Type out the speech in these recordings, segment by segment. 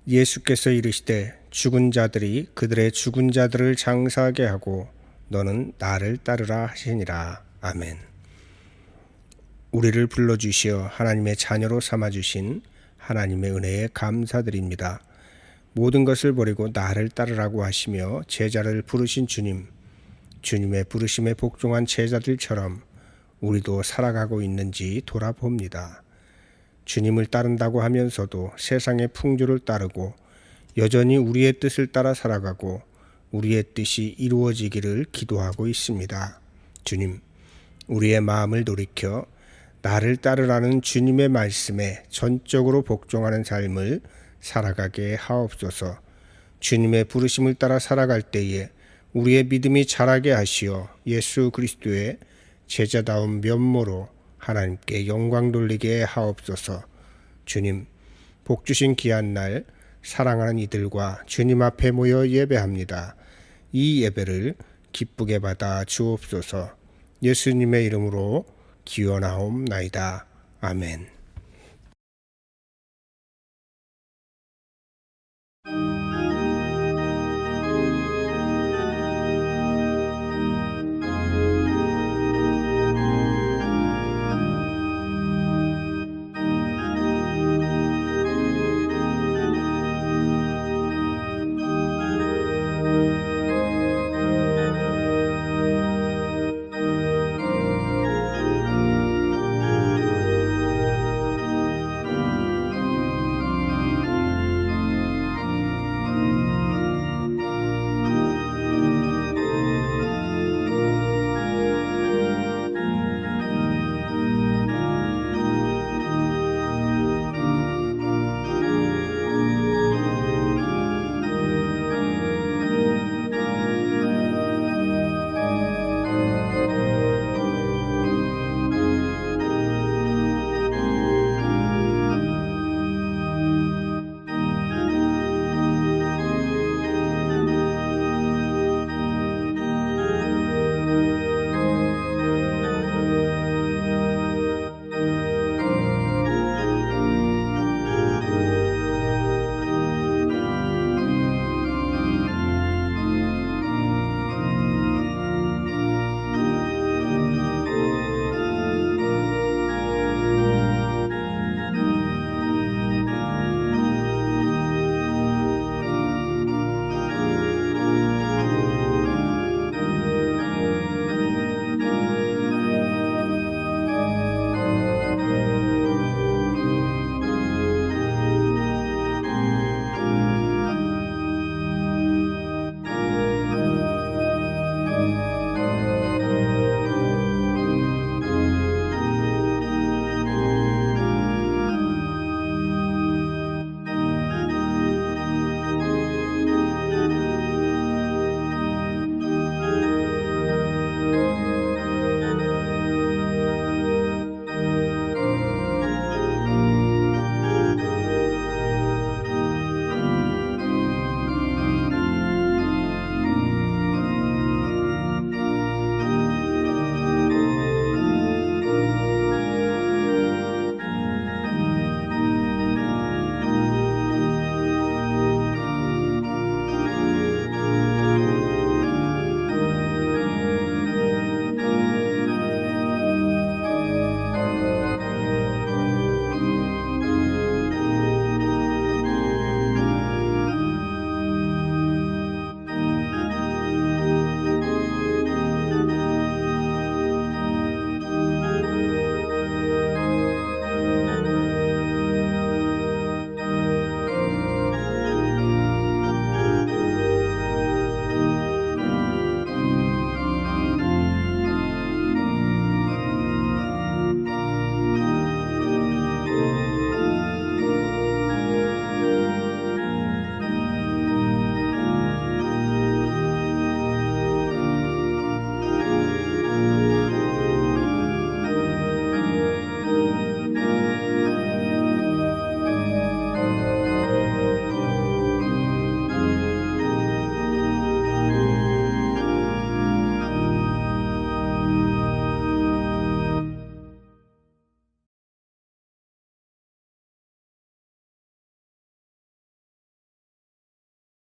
예수께서 이르시되 죽은 자들이 그들의 죽은 자들을 장사하게 하고 너는 나를 따르라 하시니라. 아멘. 우리를 불러주시어 하나님의 자녀로 삼아주신 하나님의 은혜에 감사드립니다. 모든 것을 버리고 나를 따르라고 하시며 제자를 부르신 주님, 주님의 부르심에 복종한 제자들처럼 우리도 살아가고 있는지 돌아봅니다. 주님을 따른다고 하면서도 세상의 풍조를 따르고 여전히 우리의 뜻을 따라 살아가고 우리의 뜻이 이루어지기를 기도하고 있습니다. 주님, 우리의 마음을 돌이켜 나를 따르라는 주님의 말씀에 전적으로 복종하는 삶을 살아가게 하옵소서. 주님의 부르심을 따라 살아갈 때에 우리의 믿음이 자라게 하시어 예수 그리스도의 제자다운 면모로 하나님께 영광 돌리게 하옵소서. 주님, 복 주신 귀한 날 사랑하는 이들과 주님 앞에 모여 예배합니다. 이 예배를 기쁘게 받아 주옵소서. 예수님의 이름으로 기원하옵나이다. 아멘.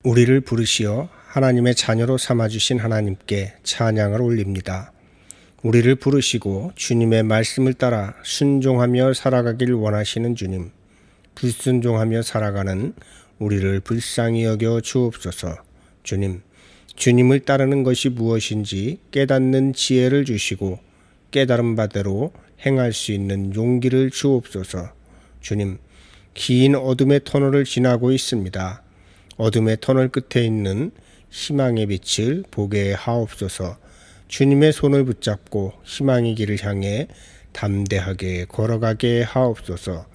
우리를 부르시어 하나님의 자녀로 삼아주신 하나님께 찬양을 올립니다. 우리를 부르시고 주님의 말씀을 따라 순종하며 살아가길 원하시는 주님, 불순종하며 살아가는 우리를 불쌍히 여겨 주옵소서. 주님, 주님을 따르는 것이 무엇인지 깨닫는 지혜를 주시고 깨달은 바대로 행할 수 있는 용기를 주옵소서. 주님, 긴 어둠의 터널을 지나고 있습니다. 어둠의 터널 끝에 있는 희망의 빛을 보게 하옵소서. 주님의 손을 붙잡고 희망의 길을 향해 담대하게 걸어가게 하옵소서.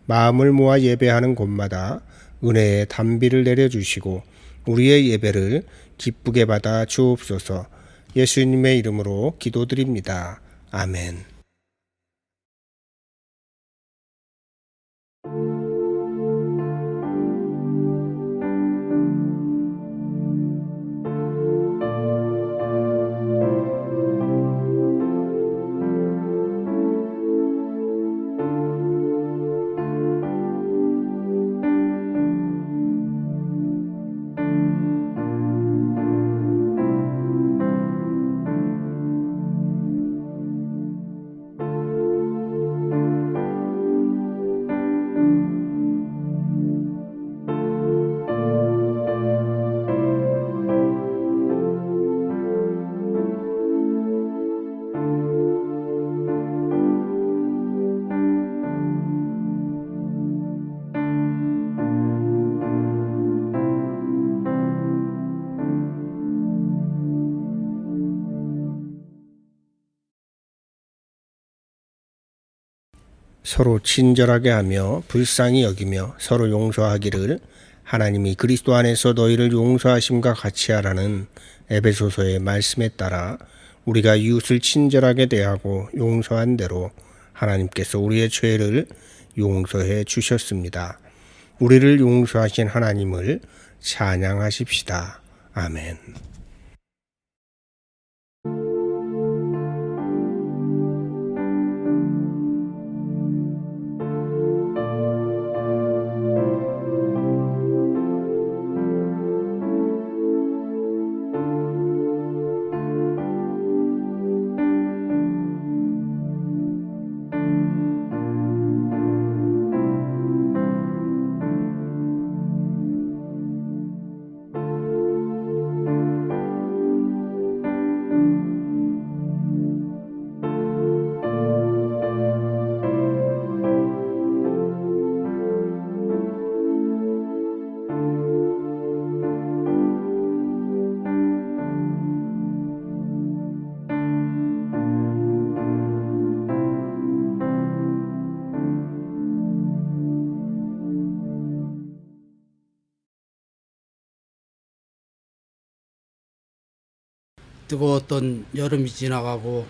마음을 모아 예배하는 곳마다 은혜의 단비를 내려주시고 우리의 예배를 기쁘게 받아 주옵소서. 예수님의 이름으로 기도드립니다. 아멘. 서로 친절하게 하며 불쌍히 여기며 서로 용서하기를 하나님이 그리스도 안에서 너희를 용서하심과 같이 하라는 에베소서의 말씀에 따라 우리가 이웃을 친절하게 대하고 용서한 대로 하나님께서 우리의 죄를 용서해 주셨습니다. 우리를 용서하신 하나님을 찬양하십시다. 아멘. 뜨거웠던 여름이 지나가고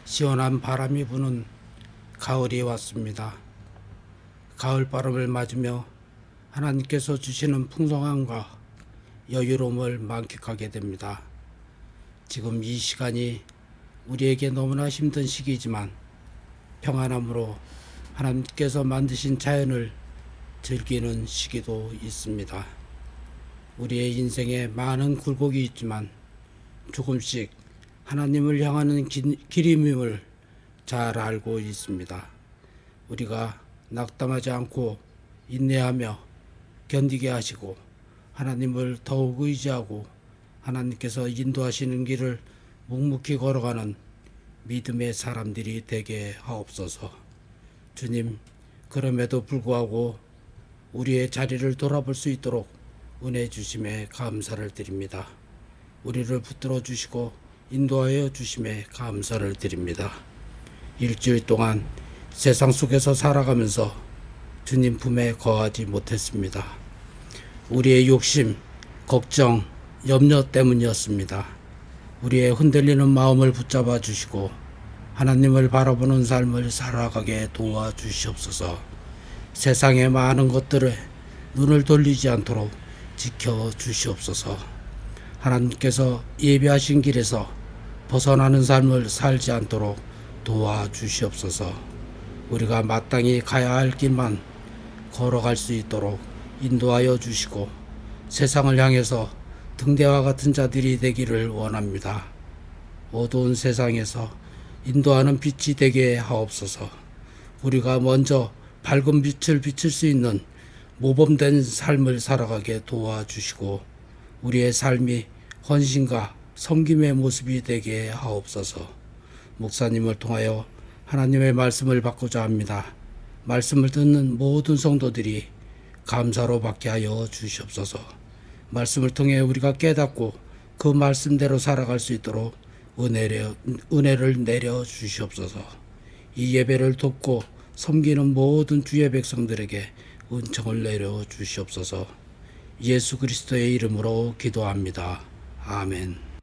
시원한 바람이 부는 가을이 왔습니다. 가을 바람을 맞으며 하나님께서 주시는 풍성함과 여유로움을 만끽하게 됩니다. 지금 이 시간이 우리에게 너무나 힘든 시기이지만 평안함으로 하나님께서 만드신 자연을 즐기는 시기도 있습니다. 우리의 인생에 많은 굴곡이 있지만 조금씩 하나님을 향하는 길임임을 잘 알고 있습니다. 우리가 낙담하지 않고 인내하며 견디게 하시고 하나님을 더욱 의지하고 하나님께서 인도하시는 길을 묵묵히 걸어가는 믿음의 사람들이 되게 하옵소서. 주님, 그럼에도 불구하고 우리의 자리를 돌아볼 수 있도록 은혜 주심에 감사를 드립니다. 우리를 붙들어 주시고 인도하여 주심에 감사를 드립니다. 일주일 동안 세상 속에서 살아가면서 주님 품에 거하지 못했습니다. 우리의 욕심, 걱정, 염려 때문이었습니다. 우리의 흔들리는 마음을 붙잡아 주시고 하나님을 바라보는 삶을 살아가게 도와주시옵소서. 세상의 많은 것들에 눈을 돌리지 않도록 지켜주시옵소서. 하나님께서 예비하신 길에서 벗어나는 삶을 살지 않도록 도와주시옵소서. 우리가 마땅히 가야 할 길만 걸어갈 수 있도록 인도하여 주시고 세상을 향해서 등대와 같은 자들이 되기를 원합니다. 어두운 세상에서 인도하는 빛이 되게 하옵소서. 우리가 먼저 밝은 빛을 비칠 수 있는 모범된 삶을 살아가게 도와주시고 우리의 삶이 헌신과 섬김의 모습이 되게 하옵소서. 목사님을 통하여 하나님의 말씀을 받고자 합니다. 말씀을 듣는 모든 성도들이 감사로 받게 하여 주시옵소서. 말씀을 통해 우리가 깨닫고 그 말씀대로 살아갈 수 있도록 은혜를 내려 주시옵소서. 이 예배를 돕고 섬기는 모든 주의 백성들에게 은총을 내려 주시옵소서. 예수 그리스도의 이름으로 기도합니다. 아멘.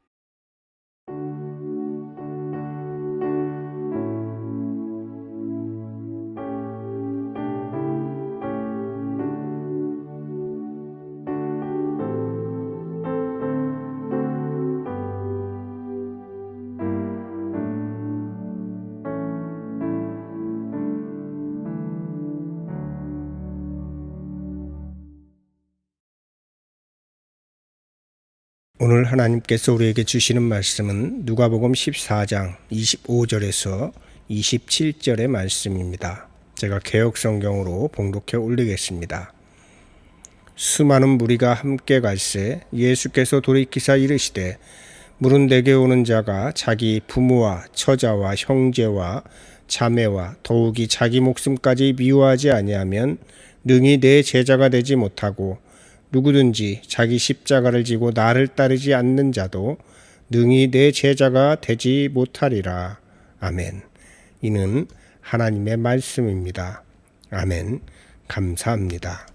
오늘 하나님께서 우리에게 주시는 말씀은 누가복음 14장 25절에서 27절의 말씀입니다. 제가 개역성경으로 봉독해 올리겠습니다. 수많은 무리가 함께 갈새 예수께서 돌이키사 이르시되 물은 내게 오는 자가 자기 부모와 처자와 형제와 자매와 더욱이 자기 목숨까지 미워하지 아니하면 능히 내 제자가 되지 못하고 누구든지 자기 십자가를 지고 나를 따르지 않는 자도 능히 내 제자가 되지 못하리라. 아멘. 이는 하나님의 말씀입니다. 아멘. 감사합니다.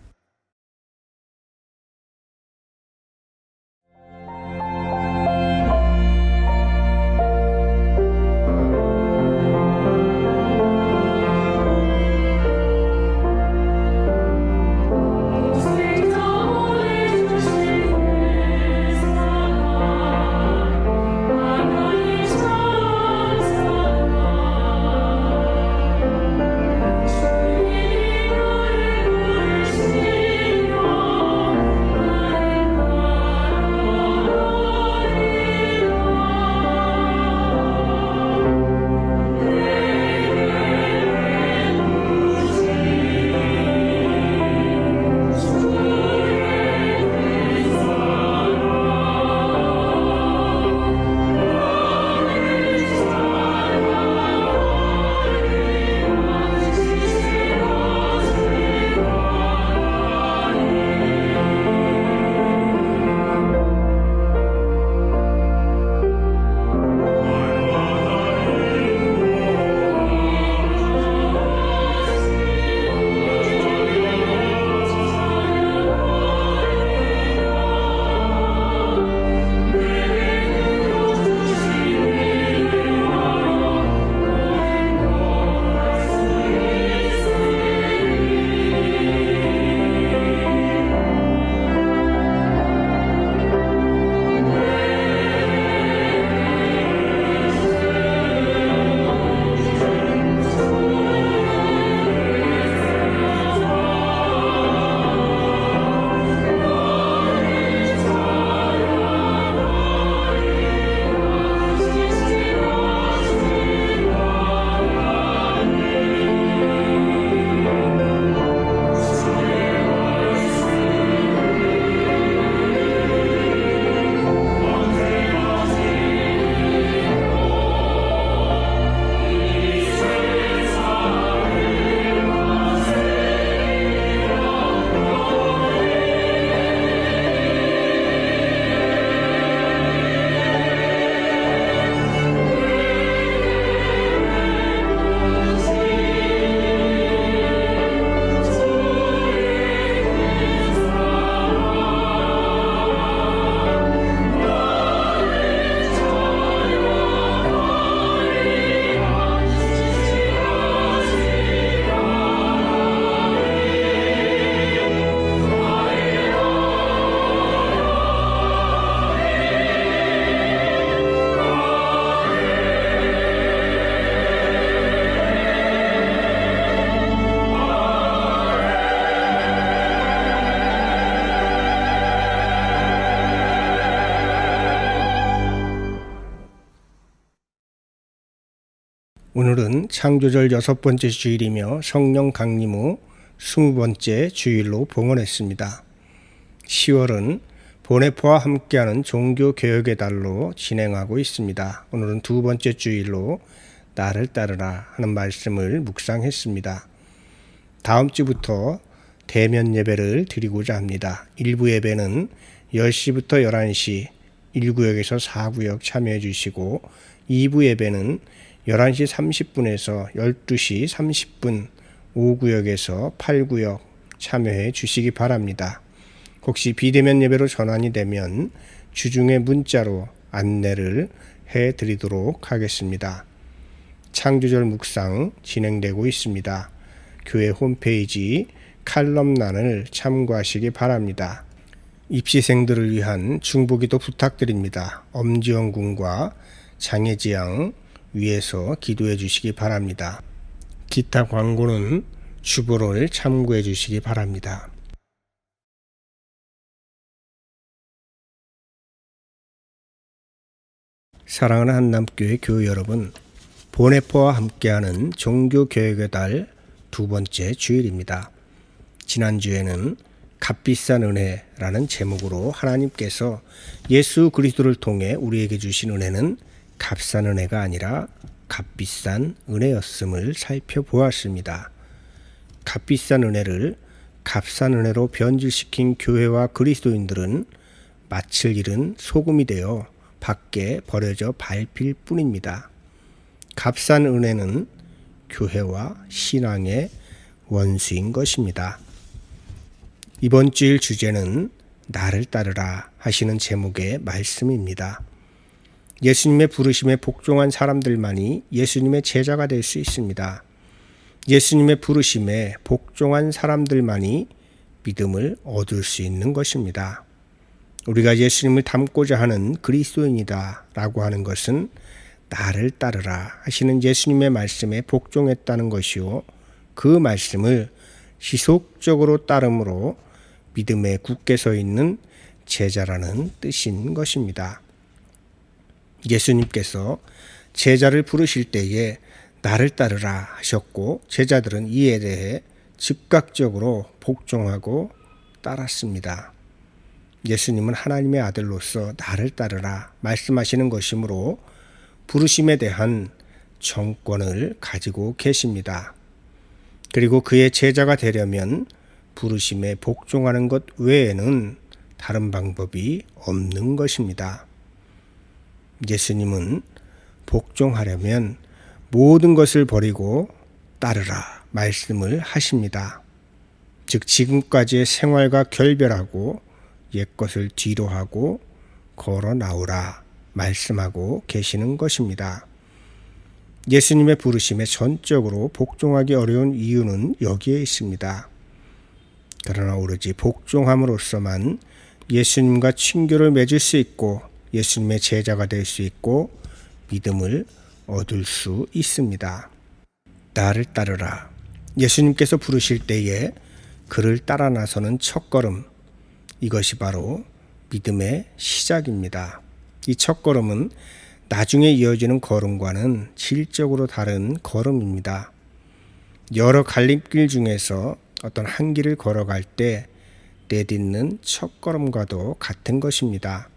오늘은 창조절 6번째 주일이며 성령 강림 후 20번째 주일로 봉헌했습니다. 10월은 보네포와 함께하는 종교개혁의 달로 진행하고 있습니다. 오늘은 2번째 주일로 나를 따르라 하는 말씀을 묵상했습니다. 다음 주부터 대면 예배를 드리고자 합니다. 1부 예배는 10시부터 11시 1구역에서 4구역 참여해 주시고 2부 예배는 11시 30분에서 12시 30분 5구역에서 8구역 참여해 주시기 바랍니다. 혹시 비대면 예배로 전환이 되면 주중에 문자로 안내를 해 드리도록 하겠습니다. 창조절 묵상 진행되고 있습니다. 교회 홈페이지 칼럼란을 참고하시기 바랍니다. 입시생들을 위한 중보기도 부탁드립니다. 엄지영 군과 장혜지양 위에서 기도해 주시기 바랍니다. 기타 광고는 주보를 참고해 주시기 바랍니다. 사랑하는 한남교회 교회 여러분, 보네포와 함께하는 종교개혁의 달 2번째 주일입니다. 지난주에는 값비싼 은혜라는 제목으로 하나님께서 예수 그리스도를 통해 우리에게 주신 은혜는 값싼 은혜가 아니라 값비싼 은혜였음을 살펴보았습니다. 값비싼 은혜를 값싼 은혜로 변질시킨 교회와 그리스도인들은 마칠 일은 소금이 되어 밖에 버려져 밟힐 뿐입니다. 값싼 은혜는 교회와 신앙의 원수인 것입니다. 이번 주일 주제는 나를 따르라 하시는 제목의 말씀입니다. 예수님의 부르심에 복종한 사람들만이 예수님의 제자가 될 수 있습니다. 예수님의 부르심에 복종한 사람들만이 믿음을 얻을 수 있는 것입니다. 우리가 예수님을 닮고자 하는 그리스도인이다 라고 하는 것은 나를 따르라 하시는 예수님의 말씀에 복종했다는 것이요, 그 말씀을 지속적으로 따름으로 믿음에 굳게 서 있는 제자라는 뜻인 것입니다. 예수님께서 제자를 부르실 때에 나를 따르라 하셨고 제자들은 이에 대해 즉각적으로 복종하고 따랐습니다. 예수님은 하나님의 아들로서 나를 따르라 말씀하시는 것이므로 부르심에 대한 정권을 가지고 계십니다. 그리고 그의 제자가 되려면 부르심에 복종하는 것 외에는 다른 방법이 없는 것입니다. 예수님은 복종하려면 모든 것을 버리고 따르라 말씀을 하십니다. 즉 지금까지의 생활과 결별하고 옛것을 뒤로 하고 걸어 나오라 말씀하고 계시는 것입니다. 예수님의 부르심에 전적으로 복종하기 어려운 이유는 여기에 있습니다. 그러나 오로지 복종함으로써만 예수님과 친교를 맺을 수 있고 예수님의 제자가 될 수 있고 믿음을 얻을 수 있습니다. 나를 따르라. 예수님께서 부르실 때에 그를 따라 나서는 첫걸음, 이것이 바로 믿음의 시작입니다. 이 첫걸음은 나중에 이어지는 걸음과는 질적으로 다른 걸음입니다. 여러 갈림길 중에서 어떤 한 길을 걸어갈 때 내딛는 첫걸음과도 같은 것입니다.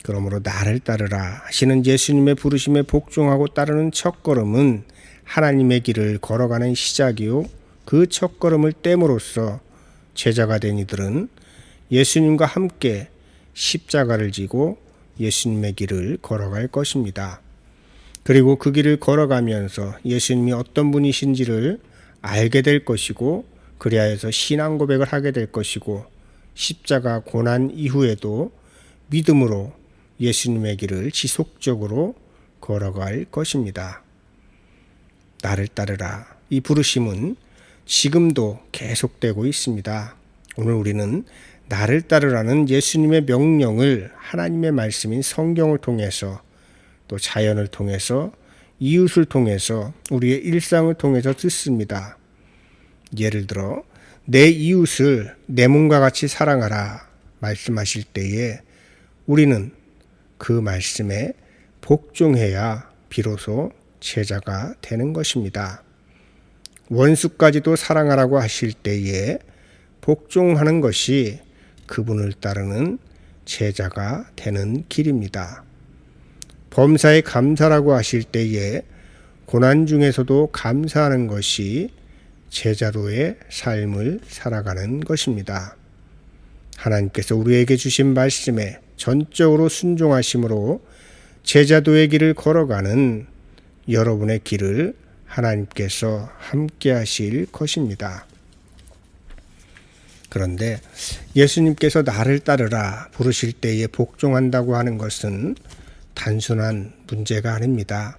그러므로 나를 따르라 하시는 예수님의 부르심에 복종하고 따르는 첫걸음은 하나님의 길을 걸어가는 시작이요, 그 첫걸음을 떼므로써 제자가 된 이들은 예수님과 함께 십자가를 지고 예수님의 길을 걸어갈 것입니다. 그리고 그 길을 걸어가면서 예수님이 어떤 분이신지를 알게 될 것이고 그리하여서 신앙 고백을 하게 될 것이고 십자가 고난 이후에도 믿음으로 예수님의 길을 지속적으로 걸어갈 것입니다. 나를 따르라. 이 부르심은 지금도 계속되고 있습니다. 오늘 우리는 나를 따르라는 예수님의 명령을 하나님의 말씀인 성경을 통해서 또 자연을 통해서 이웃을 통해서 우리의 일상을 통해서 듣습니다. 예를 들어 내 이웃을 내 몸과 같이 사랑하라 말씀하실 때에 우리는 그 말씀에 복종해야 비로소 제자가 되는 것입니다. 원수까지도 사랑하라고 하실 때에 복종하는 것이 그분을 따르는 제자가 되는 길입니다. 범사에 감사라고 하실 때에 고난 중에서도 감사하는 것이 제자로의 삶을 살아가는 것입니다. 하나님께서 우리에게 주신 말씀에 전적으로 순종하심으로 제자도의 길을 걸어가는 여러분의 길을 하나님께서 함께 하실 것입니다. 그런데 예수님께서 나를 따르라 부르실 때에 복종한다고 하는 것은 단순한 문제가 아닙니다.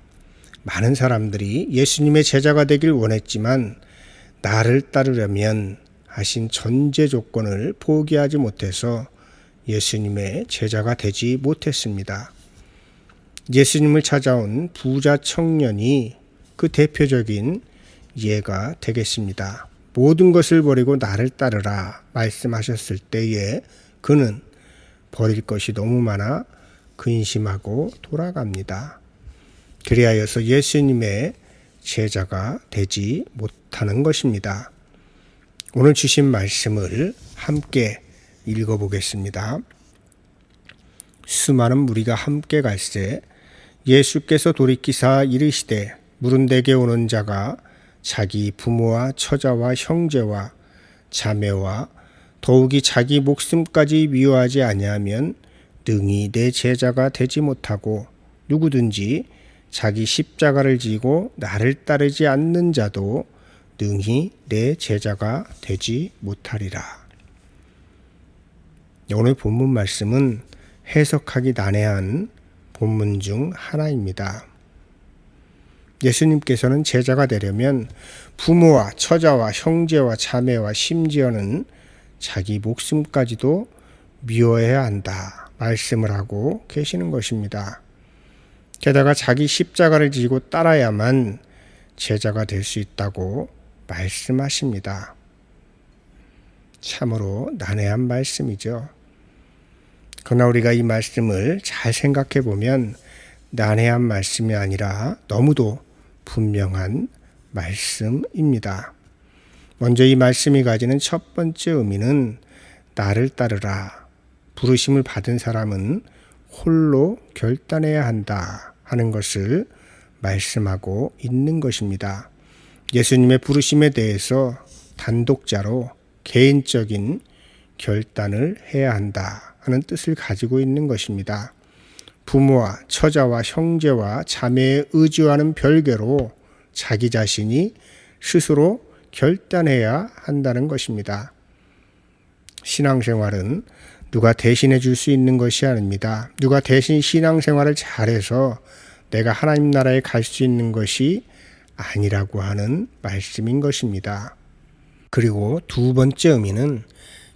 많은 사람들이 예수님의 제자가 되길 원했지만 나를 따르려면 하신 전제 조건을 포기하지 못해서 예수님의 제자가 되지 못했습니다. 예수님을 찾아온 부자 청년이 그 대표적인 예가 되겠습니다. 모든 것을 버리고 나를 따르라 말씀하셨을 때에 그는 버릴 것이 너무 많아 근심하고 돌아갑니다. 그리하여서 예수님의 제자가 되지 못하는 것입니다. 오늘 주신 말씀을 함께 읽어보겠습니다. 수많은 무리가 함께 갈새 예수께서 돌이키사 이르시되 물은 내게 오는 자가 자기 부모와 처자와 형제와 자매와 더욱이 자기 목숨까지 미워하지 아니하면 능히 내 제자가 되지 못하고 누구든지 자기 십자가를 지고 나를 따르지 않는 자도 능히 내 제자가 되지 못하리라. 오늘 본문 말씀은 해석하기 난해한 본문 중 하나입니다. 예수님께서는 제자가 되려면 부모와 처자와 형제와 자매와 심지어는 자기 목숨까지도 미워해야 한다 말씀을 하고 계시는 것입니다. 게다가 자기 십자가를 지고 따라야만 제자가 될 수 있다고 말씀하십니다. 참으로 난해한 말씀이죠. 그러나 우리가 이 말씀을 잘 생각해 보면 난해한 말씀이 아니라 너무도 분명한 말씀입니다. 먼저 이 말씀이 가지는 첫 번째 의미는 나를 따르라. 부르심을 받은 사람은 홀로 결단해야 한다 하는 것을 말씀하고 있는 것입니다. 예수님의 부르심에 대해서 단독자로 개인적인 결단을 해야 한다 하는 뜻을 가지고 있는 것입니다. 부모와 처자와 형제와 자매의 의지와는 별개로 자기 자신이 스스로 결단해야 한다는 것입니다. 신앙생활은 누가 대신해 줄 수 있는 것이 아닙니다. 누가 대신 신앙생활을 잘해서 내가 하나님 나라에 갈 수 있는 것이 아니라고 하는 말씀인 것입니다. 그리고 두 번째 의미는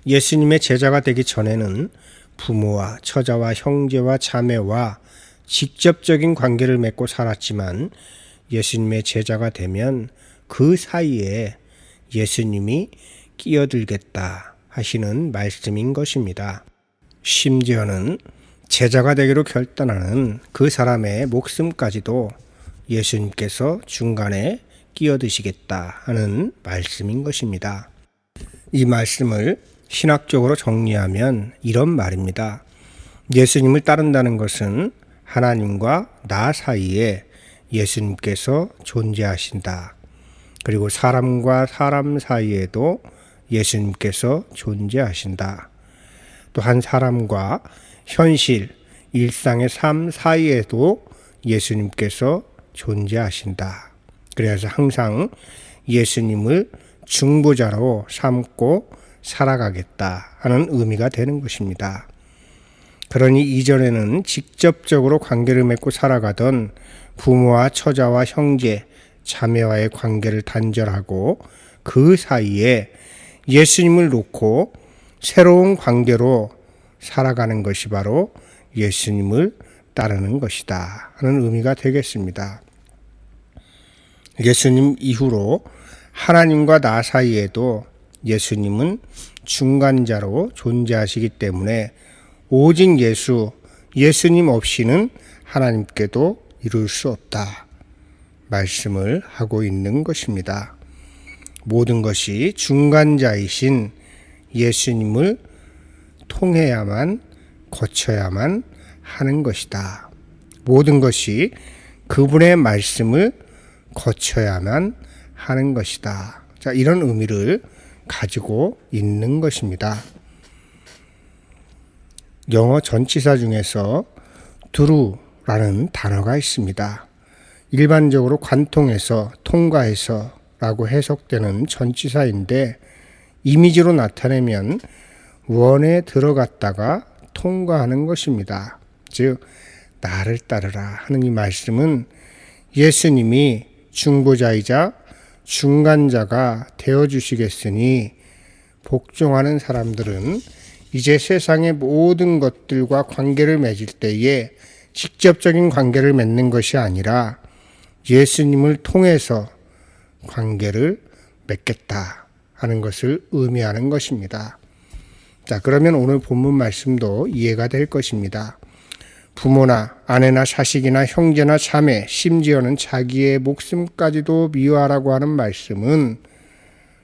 예수님의 제자가 되기 전에는 부모와 처자와 형제와 자매와 직접적인 관계를 맺고 살았지만 예수님의 제자가 되면 그 사이에 예수님이 끼어들겠다 하시는 말씀인 것입니다. 심지어는 제자가 되기로 결단하는 그 사람의 목숨까지도 예수님께서 중간에 끼어드시겠다 하는 말씀인 것입니다. 이 말씀을 신학적으로 정리하면 이런 말입니다. 예수님을 따른다는 것은 하나님과 나 사이에 예수님께서 존재하신다. 그리고 사람과 사람 사이에도 예수님께서 존재하신다. 또한 사람과 현실, 일상의 삶 사이에도 예수님께서 존재하신다. 그래서 항상 예수님을 중보자로 삼고 살아가겠다 하는 의미가 되는 것입니다. 그러니 이전에는 직접적으로 관계를 맺고 살아가던 부모와 처자와 형제, 자매와의 관계를 단절하고 그 사이에 예수님을 놓고 새로운 관계로 살아가는 것이 바로 예수님을 따르는 것이다 하는 의미가 되겠습니다. 예수님 이후로 하나님과 나 사이에도 예수님은 중간자로 존재하시기 때문에 오직 예수님 없이는 하나님께도 이룰 수 없다 말씀을 하고 있는 것입니다. 모든 것이 중간자이신 예수님을 통해야만, 거쳐야만 하는 것이다. 모든 것이 그분의 말씀을 거쳐야만 하는 것이다. 자, 이런 의미를 가지고 있는 것입니다. 영어 전치사 중에서 through라는 단어가 있습니다. 일반적으로 관통해서, 통과해서 라고 해석되는 전치사인데 이미지로 나타내면 원에 들어갔다가 통과하는 것입니다. 즉 나를 따르라 하는 이 말씀은 예수님이 중보자이자 중간자가 되어주시겠으니 복종하는 사람들은 이제 세상의 모든 것들과 관계를 맺을 때에 직접적인 관계를 맺는 것이 아니라 예수님을 통해서 관계를 맺겠다 하는 것을 의미하는 것입니다. 자, 그러면 오늘 본문 말씀도 이해가 될 것입니다. 부모나 아내나 자식이나 형제나 자매, 심지어는 자기의 목숨까지도 미워하라고 하는 말씀은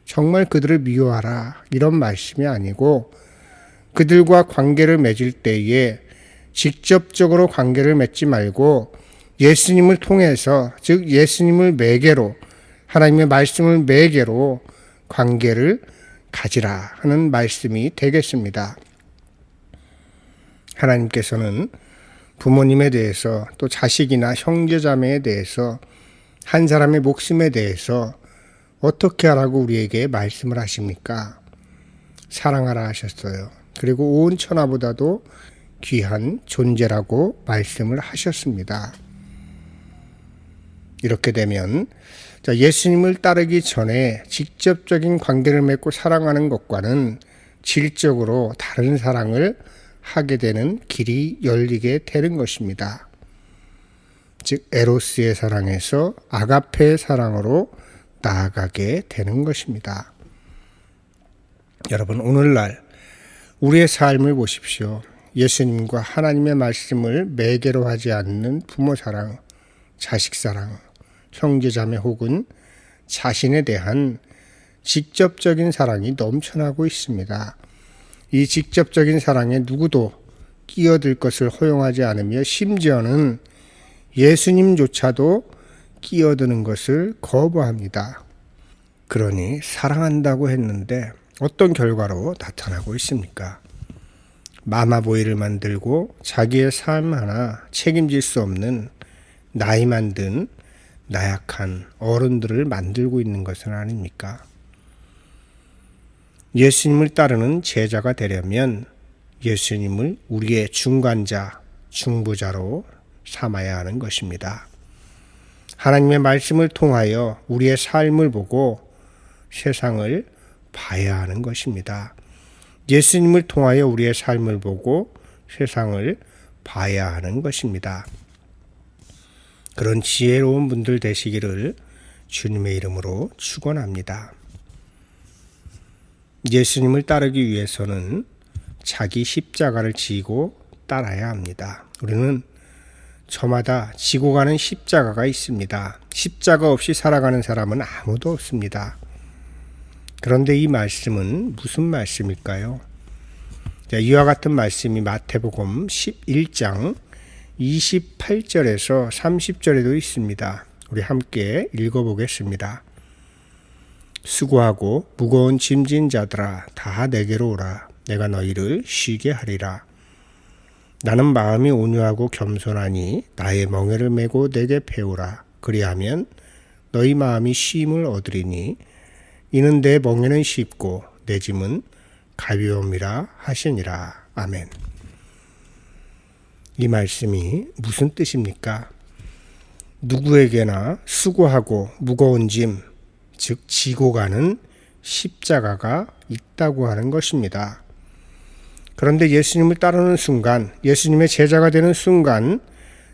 정말 그들을 미워하라 이런 말씀이 아니고 그들과 관계를 맺을 때에 직접적으로 관계를 맺지 말고 예수님을 통해서, 즉 예수님을 매개로, 하나님의 말씀을 매개로 관계를 가지라 하는 말씀이 되겠습니다. 하나님께서는 부모님에 대해서 또 자식이나 형제자매에 대해서 한 사람의 목숨에 대해서 어떻게 하라고 우리에게 말씀을 하십니까? 사랑하라 하셨어요. 그리고 온 천하보다도 귀한 존재라고 말씀을 하셨습니다. 이렇게 되면 예수님을 따르기 전에 직접적인 관계를 맺고 사랑하는 것과는 질적으로 다른 사랑을 하게 되는 길이 열리게 되는 것입니다. 즉 에로스의 사랑에서 아가페의 사랑으로 나아가게 되는 것입니다. 여러분, 오늘날 우리의 삶을 보십시오. 예수님과 하나님의 말씀을 매개로 하지 않는 부모 사랑, 자식 사랑, 형제자매 혹은 자신에 대한 직접적인 사랑이 넘쳐나고 있습니다. 이 직접적인 사랑에 누구도 끼어들 것을 허용하지 않으며 심지어는 예수님조차도 끼어드는 것을 거부합니다. 그러니 사랑한다고 했는데 어떤 결과로 나타나고 있습니까? 마마보이를 만들고 자기의 삶 하나 책임질 수 없는 나이만 든 나약한 어른들을 만들고 있는 것은 아닙니까? 예수님을 따르는 제자가 되려면 예수님을 우리의 중간자, 중보자로 삼아야 하는 것입니다. 하나님의 말씀을 통하여 우리의 삶을 보고 세상을 봐야 하는 것입니다. 예수님을 통하여 우리의 삶을 보고 세상을 봐야 하는 것입니다. 그런 지혜로운 분들 되시기를 주님의 이름으로 축원합니다. 예수님을 따르기 위해서는 자기 십자가를 지고 따라야 합니다. 우리는 저마다 지고 가는 십자가가 있습니다. 십자가 없이 살아가는 사람은 아무도 없습니다. 그런데 이 말씀은 무슨 말씀일까요? 이와 같은 말씀이 마태복음 11장 28절에서 30절에도 있습니다. 우리 함께 읽어보겠습니다. 수고하고 무거운 짐진 자들아 다 내게로 오라. 내가 너희를 쉬게 하리라. 나는 마음이 온유하고 겸손하니 나의 멍에를 메고 내게 배우라. 그리하면 너희 마음이 쉼을 얻으리니 이는 내 멍에는 쉽고 내 짐은 가벼움이라 하시니라. 아멘. 이 말씀이 무슨 뜻입니까? 누구에게나 수고하고 무거운 짐, 즉 지고 가는 십자가가 있다고 하는 것입니다. 그런데 예수님을 따르는 순간, 예수님의 제자가 되는 순간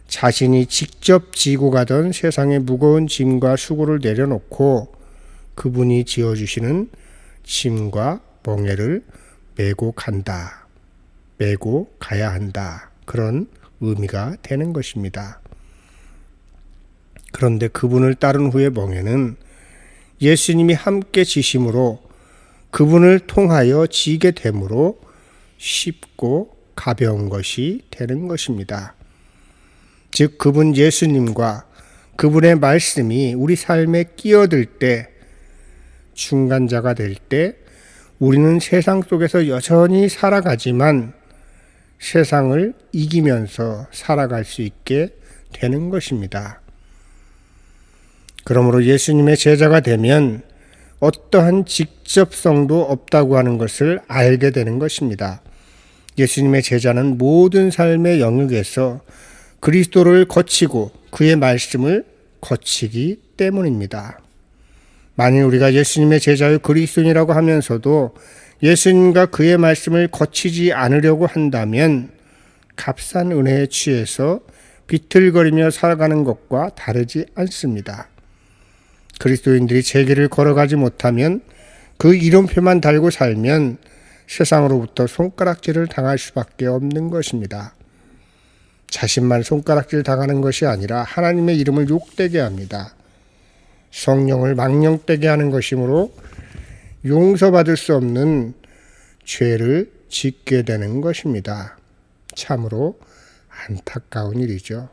자신이 직접 지고 가던 세상의 무거운 짐과 수고를 내려놓고 그분이 지어주시는 짐과 멍에를 메고 간다. 메고 가야 한다. 그런 의미가 되는 것입니다. 그런데 그분을 따른 후의 멍에는 예수님이 함께 지심으로 그분을 통하여 지게 되므로 쉽고 가벼운 것이 되는 것입니다. 즉 그분 예수님과 그분의 말씀이 우리 삶에 끼어들 때, 중간자가 될 때 우리는 세상 속에서 여전히 살아가지만 세상을 이기면서 살아갈 수 있게 되는 것입니다. 그러므로 예수님의 제자가 되면 어떠한 직접성도 없다고 하는 것을 알게 되는 것입니다. 예수님의 제자는 모든 삶의 영역에서 그리스도를 거치고 그의 말씀을 거치기 때문입니다. 만일 우리가 예수님의 제자의 그리스도인이라고 하면서도 예수님과 그의 말씀을 거치지 않으려고 한다면 값싼 은혜에 취해서 비틀거리며 살아가는 것과 다르지 않습니다. 그리스도인들이 제 길을 걸어가지 못하면 그 이름표만 달고 살면 세상으로부터 손가락질을 당할 수밖에 없는 것입니다. 자신만 손가락질 당하는 것이 아니라 하나님의 이름을 욕되게 합니다. 성령을 망령되게 하는 것이므로 용서받을 수 없는 죄를 짓게 되는 것입니다. 참으로 안타까운 일이죠.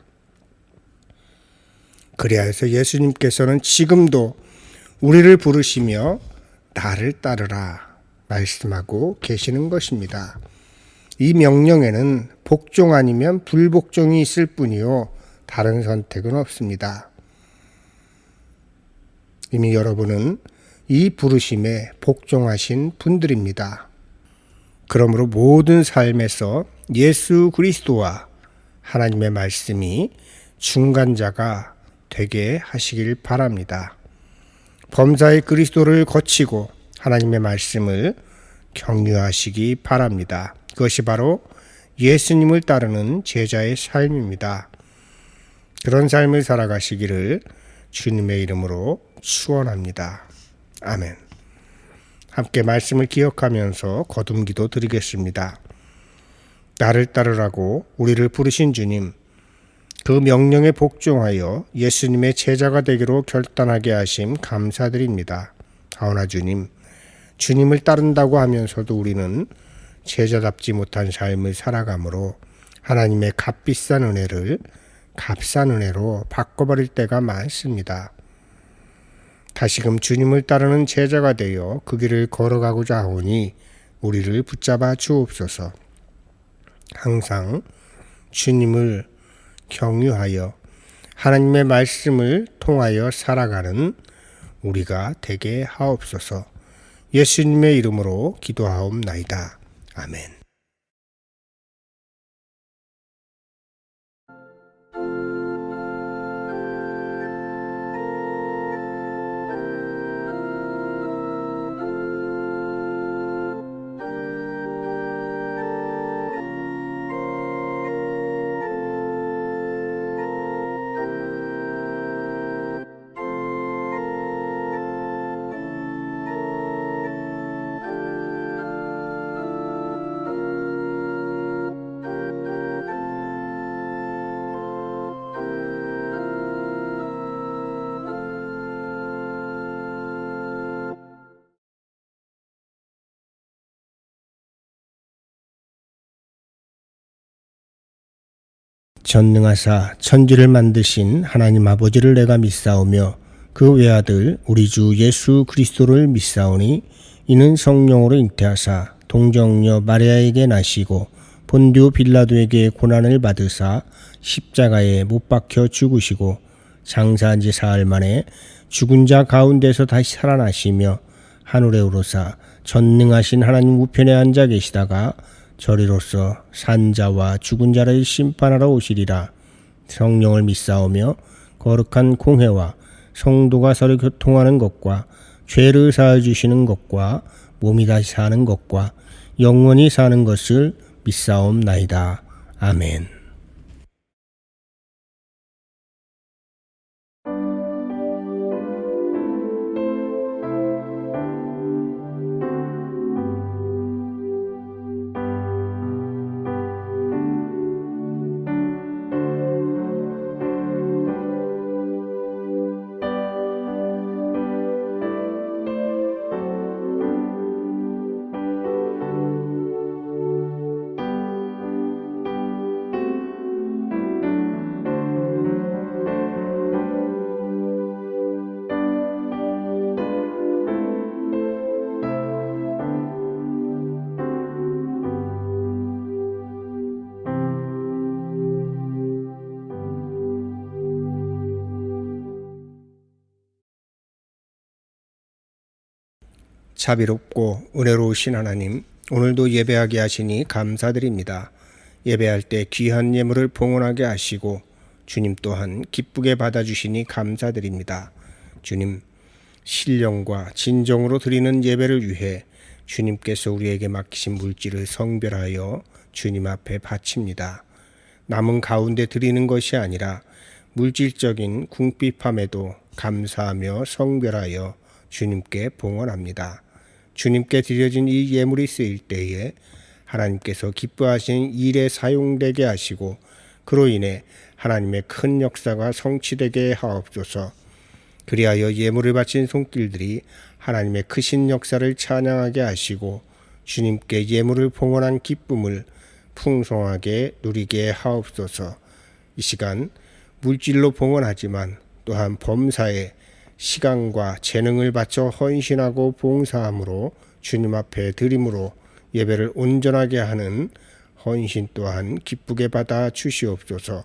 그래야 해서 예수님께서는 지금도 우리를 부르시며 나를 따르라 말씀하고 계시는 것입니다. 이 명령에는 복종 아니면 불복종이 있을 뿐이요 다른 선택은 없습니다. 이미 여러분은 이 부르심에 복종하신 분들입니다. 그러므로 모든 삶에서 예수 그리스도와 하나님의 말씀이 중간자가 되게 하시길 바랍니다. 범사의 그리스도를 거치고 하나님의 말씀을 경유하시기 바랍니다. 그것이 바로 예수님을 따르는 제자의 삶입니다. 그런 삶을 살아가시기를 주님의 이름으로 축원합니다. 아멘. 함께 말씀을 기억하면서 거듭기도 드리겠습니다. 나를 따르라고 우리를 부르신 주님, 그 명령에 복종하여 예수님의 제자가 되기로 결단하게 하심 감사드립니다. 하오나 주님, 주님을 따른다고 하면서도 우리는 제자답지 못한 삶을 살아가므로 하나님의 값비싼 은혜를 값싼 은혜로 바꿔버릴 때가 많습니다. 다시금 주님을 따르는 제자가 되어 그 길을 걸어가고자 하오니 우리를 붙잡아 주옵소서. 항상 주님을 경유하여 하나님의 말씀을 통하여 살아가는 우리가 되게 하옵소서. 예수님의 이름으로 기도하옵나이다. 아멘. 전능하사 천지를 만드신 하나님 아버지를 내가 믿사오며 그 외아들 우리 주 예수 그리스도를 믿사오니 이는 성령으로 잉태하사 동정녀 마리아에게 나시고 본디오 빌라도에게 고난을 받으사 십자가에 못 박혀 죽으시고 장사한 지 사흘 만에 죽은 자 가운데서 다시 살아나시며 하늘에 오르사 전능하신 하나님 우편에 앉아 계시다가 저리로서 산자와 죽은 자를 심판하러 오시리라. 성령을 믿사오며 거룩한 공회와 성도가 서로 교통하는 것과 죄를 사하여 주시는 것과 몸이 다시 사는 것과 영원히 사는 것을 믿사옵나이다. 아멘. 자비롭고 은혜로우신 하나님, 오늘도 예배하게 하시니 감사드립니다. 예배할 때 귀한 예물을 봉헌하게 하시고 주님 또한 기쁘게 받아주시니 감사드립니다. 주님, 신령과 진정으로 드리는 예배를 위해 주님께서 우리에게 맡기신 물질을 성별하여 주님 앞에 바칩니다. 남은 가운데 드리는 것이 아니라 물질적인 궁핍함에도 감사하며 성별하여 주님께 봉헌합니다. 주님께 드려진 이 예물이 쓰일 때에 하나님께서 기뻐하시는 일에 사용되게 하시고 그로 인해 하나님의 큰 역사가 성취되게 하옵소서. 그리하여 예물을 바친 손길들이 하나님의 크신 역사를 찬양하게 하시고 주님께 예물을 봉헌한 기쁨을 풍성하게 누리게 하옵소서. 이 시간 물질로 봉헌하지만 또한 범사에 시간과 재능을 바쳐 헌신하고 봉사함으로 주님 앞에 드림으로 예배를 온전하게 하는 헌신 또한 기쁘게 받아 주시옵소서.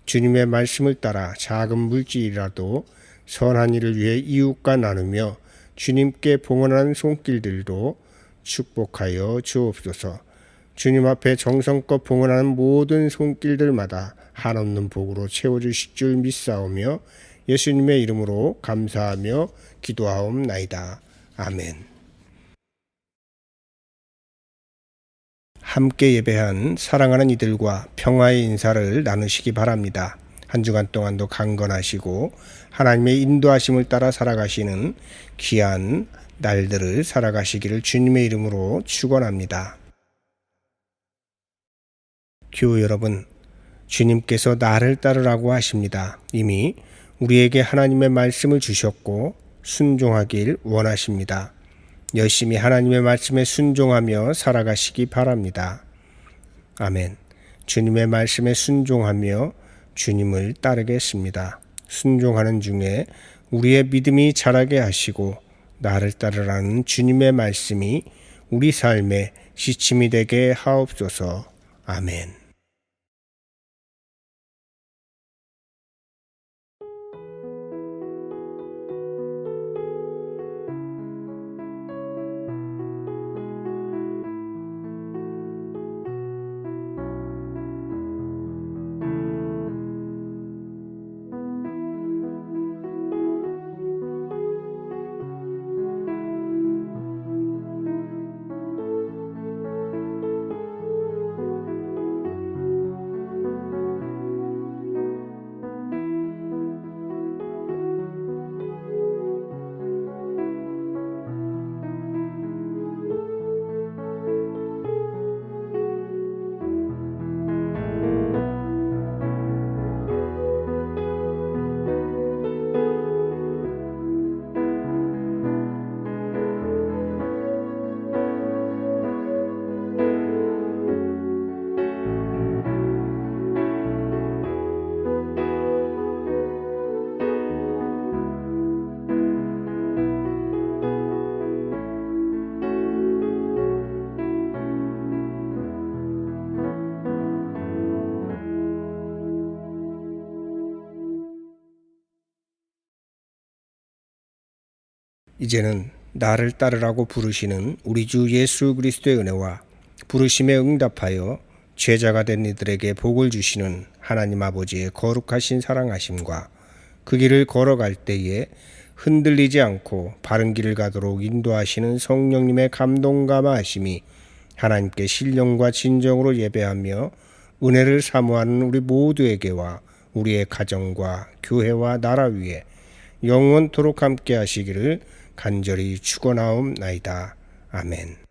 주님의 말씀을 따라 작은 물질이라도 선한 일을 위해 이웃과 나누며 주님께 봉헌하는 손길들도 축복하여 주옵소서. 주님 앞에 정성껏 봉헌하는 모든 손길들마다 한없는 복으로 채워주실 줄 믿사오며 예수님의 이름으로 감사하며 기도하옵나이다. 아멘. 함께 예배한 사랑하는 이들과 평화의 인사를 나누시기 바랍니다. 한 주간 동안도 강건하시고 하나님의 인도하심을 따라 살아가시는 귀한 날들을 살아가시기를 주님의 이름으로 축원합니다. 교우 여러분, 주님께서 나를 따르라고 하십니다. 이미 우리에게 하나님의 말씀을 주셨고 순종하길 원하십니다. 열심히 하나님의 말씀에 순종하며 살아가시기 바랍니다. 아멘. 주님의 말씀에 순종하며 주님을 따르겠습니다. 순종하는 중에 우리의 믿음이 자라게 하시고 나를 따르라는 주님의 말씀이 우리 삶의 지침이 되게 하옵소서. 아멘. 이제는 나를 따르라고 부르시는 우리 주 예수 그리스도의 은혜와 부르심에 응답하여 제자가 된 이들에게 복을 주시는 하나님 아버지의 거룩하신 사랑하심과 그 길을 걸어갈 때에 흔들리지 않고 바른 길을 가도록 인도하시는 성령님의 감동감화하심이 하나님께 신령과 진정으로 예배하며 은혜를 사모하는 우리 모두에게와 우리의 가정과 교회와 나라 위에 영원토록 함께 하시기를 간절히 축원하옵나이다. 아멘.